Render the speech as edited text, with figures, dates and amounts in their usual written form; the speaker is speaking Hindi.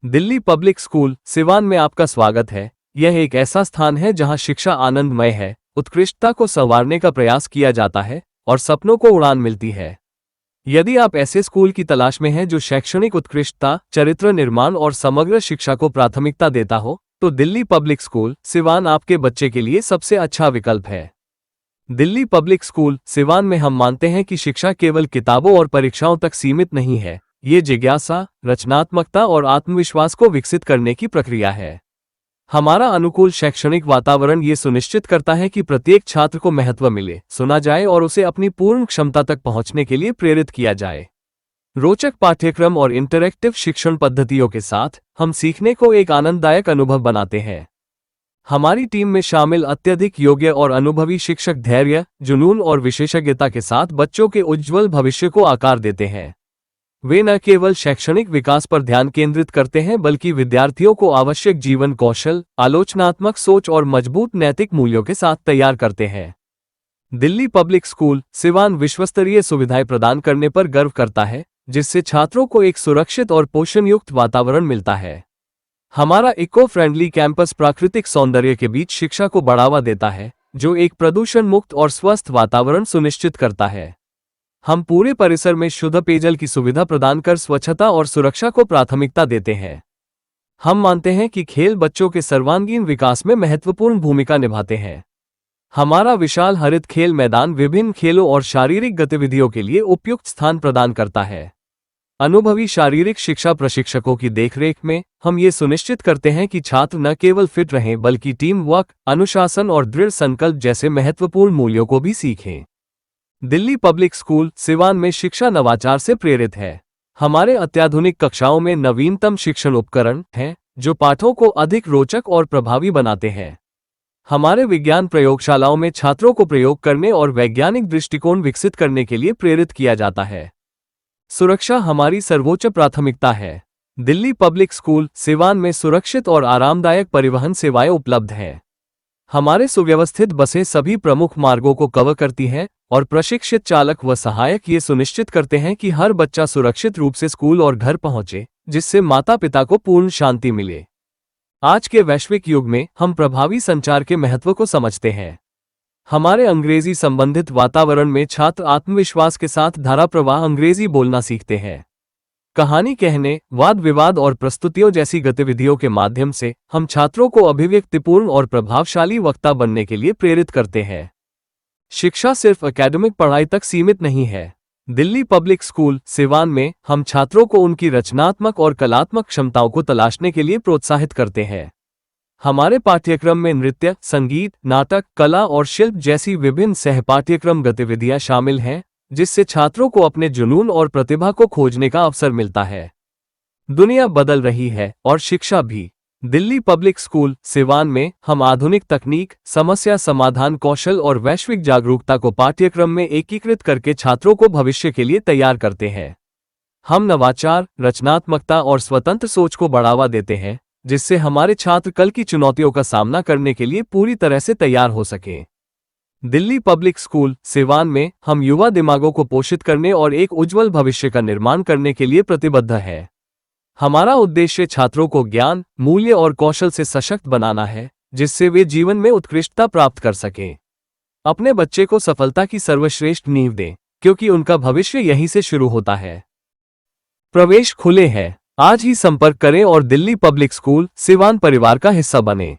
दिल्ली पब्लिक स्कूल सिवान में आपका स्वागत है। यह एक ऐसा स्थान है जहां शिक्षा आनंदमय है, उत्कृष्टता को संवारने का प्रयास किया जाता है और सपनों को उड़ान मिलती है। यदि आप ऐसे स्कूल की तलाश में हैं जो शैक्षणिक उत्कृष्टता, चरित्र निर्माण और समग्र शिक्षा को प्राथमिकता देता हो, तो दिल्ली पब्लिक स्कूल सिवान आपके बच्चे के लिए सबसे अच्छा विकल्प है। दिल्ली पब्लिक स्कूल सिवान में हम मानते हैं कि शिक्षा केवल किताबों और परीक्षाओं तक सीमित नहीं है। ये जिज्ञासा, रचनात्मकता और आत्मविश्वास को विकसित करने की प्रक्रिया है। हमारा अनुकूल शैक्षणिक वातावरण ये सुनिश्चित करता है कि प्रत्येक छात्र को महत्व मिले, सुना जाए और उसे अपनी पूर्ण क्षमता तक पहुंचने के लिए प्रेरित किया जाए। रोचक पाठ्यक्रम और इंटरैक्टिव शिक्षण पद्धतियों के साथ हम सीखने को एक आनंददायक अनुभव बनाते हैं। हमारी टीम में शामिल अत्यधिक योग्य और अनुभवी शिक्षक धैर्य, जुनून और विशेषज्ञता के साथ बच्चों के उज्ज्वल भविष्य को आकार देते हैं। वे न केवल शैक्षणिक विकास पर ध्यान केंद्रित करते हैं बल्कि विद्यार्थियों को आवश्यक जीवन कौशल, आलोचनात्मक सोच और मजबूत नैतिक मूल्यों के साथ तैयार करते हैं। दिल्ली पब्लिक स्कूल सिवान विश्वस्तरीय सुविधाएं प्रदान करने पर गर्व करता है, जिससे छात्रों को एक सुरक्षित और पोषणयुक्त वातावरण मिलता है। हमारा इको फ्रेंडली कैंपस प्राकृतिक सौंदर्य के बीच शिक्षा को बढ़ावा देता है, जो एक प्रदूषण मुक्त और स्वस्थ वातावरण सुनिश्चित करता है। हम पूरे परिसर में शुद्ध पेयजल की सुविधा प्रदान कर स्वच्छता और सुरक्षा को प्राथमिकता देते हैं। हम मानते हैं कि खेल बच्चों के सर्वांगीण विकास में महत्वपूर्ण भूमिका निभाते हैं। हमारा विशाल हरित खेल मैदान विभिन्न खेलों और शारीरिक गतिविधियों के लिए उपयुक्त स्थान प्रदान करता है। अनुभवी शारीरिक शिक्षा प्रशिक्षकों की देखरेख में हम ये सुनिश्चित करते हैं कि छात्र न केवल फिट रहें बल्कि टीम वर्क, अनुशासन और दृढ़ संकल्प जैसे महत्वपूर्ण मूल्यों को भी सीखें। दिल्ली पब्लिक स्कूल सिवान में शिक्षा नवाचार से प्रेरित है। हमारे अत्याधुनिक कक्षाओं में नवीनतम शिक्षण उपकरण हैं, जो पाठों को अधिक रोचक और प्रभावी बनाते हैं। हमारे विज्ञान प्रयोगशालाओं में छात्रों को प्रयोग करने और वैज्ञानिक दृष्टिकोण विकसित करने के लिए प्रेरित किया जाता है। सुरक्षा हमारी सर्वोच्च प्राथमिकता है। दिल्ली पब्लिक स्कूल सिवान में सुरक्षित और आरामदायक परिवहन सेवाएं उपलब्ध हैं। हमारे सुव्यवस्थित बसें सभी प्रमुख मार्गों को कवर करती हैं और प्रशिक्षित चालक व सहायक ये सुनिश्चित करते हैं कि हर बच्चा सुरक्षित रूप से स्कूल और घर पहुंचे, जिससे माता पिता को पूर्ण शांति मिले। आज के वैश्विक युग में हम प्रभावी संचार के महत्व को समझते हैं। हमारे अंग्रेजी संबंधित वातावरण में छात्र आत्मविश्वास के साथ धारा प्रवाह अंग्रेजी बोलना सीखते हैं। कहानी कहने, वाद विवाद और प्रस्तुतियों जैसी गतिविधियों के माध्यम से हम छात्रों को अभिव्यक्तिपूर्ण और प्रभावशाली वक्ता बनने के लिए प्रेरित करते हैं। शिक्षा सिर्फ एकेडमिक पढ़ाई तक सीमित नहीं है। दिल्ली पब्लिक स्कूल सिवान में हम छात्रों को उनकी रचनात्मक और कलात्मक क्षमताओं को तलाशने के लिए प्रोत्साहित करते हैं। हमारे पाठ्यक्रम में नृत्य, संगीत, नाटक, कला और शिल्प जैसी विभिन्न सहपाठ्यक्रम गतिविधियां शामिल हैं, जिससे छात्रों को अपने जुनून और प्रतिभा को खोजने का अवसर मिलता है। दुनिया बदल रही है और शिक्षा भी। दिल्ली पब्लिक स्कूल सिवान में हम आधुनिक तकनीक, समस्या समाधान कौशल और वैश्विक जागरूकता को पाठ्यक्रम में एकीकृत करके छात्रों को भविष्य के लिए तैयार करते हैं। हम नवाचार, रचनात्मकता और स्वतंत्र सोच को बढ़ावा देते हैं, जिससे हमारे छात्र कल की चुनौतियों का सामना करने के लिए पूरी तरह से तैयार हो सकें। दिल्ली पब्लिक स्कूल सिवान में हम युवा दिमागों को पोषित करने और एक उज्जवल भविष्य का निर्माण करने के लिए प्रतिबद्ध है। हमारा उद्देश्य छात्रों को ज्ञान, मूल्य और कौशल से सशक्त बनाना है, जिससे वे जीवन में उत्कृष्टता प्राप्त कर सकें। अपने बच्चे को सफलता की सर्वश्रेष्ठ नींव दें, क्योंकि उनका भविष्य यहीं से शुरू होता है। प्रवेश खुले हैं। आज ही संपर्क करें और दिल्ली पब्लिक स्कूल सिवान परिवार का हिस्सा बनें।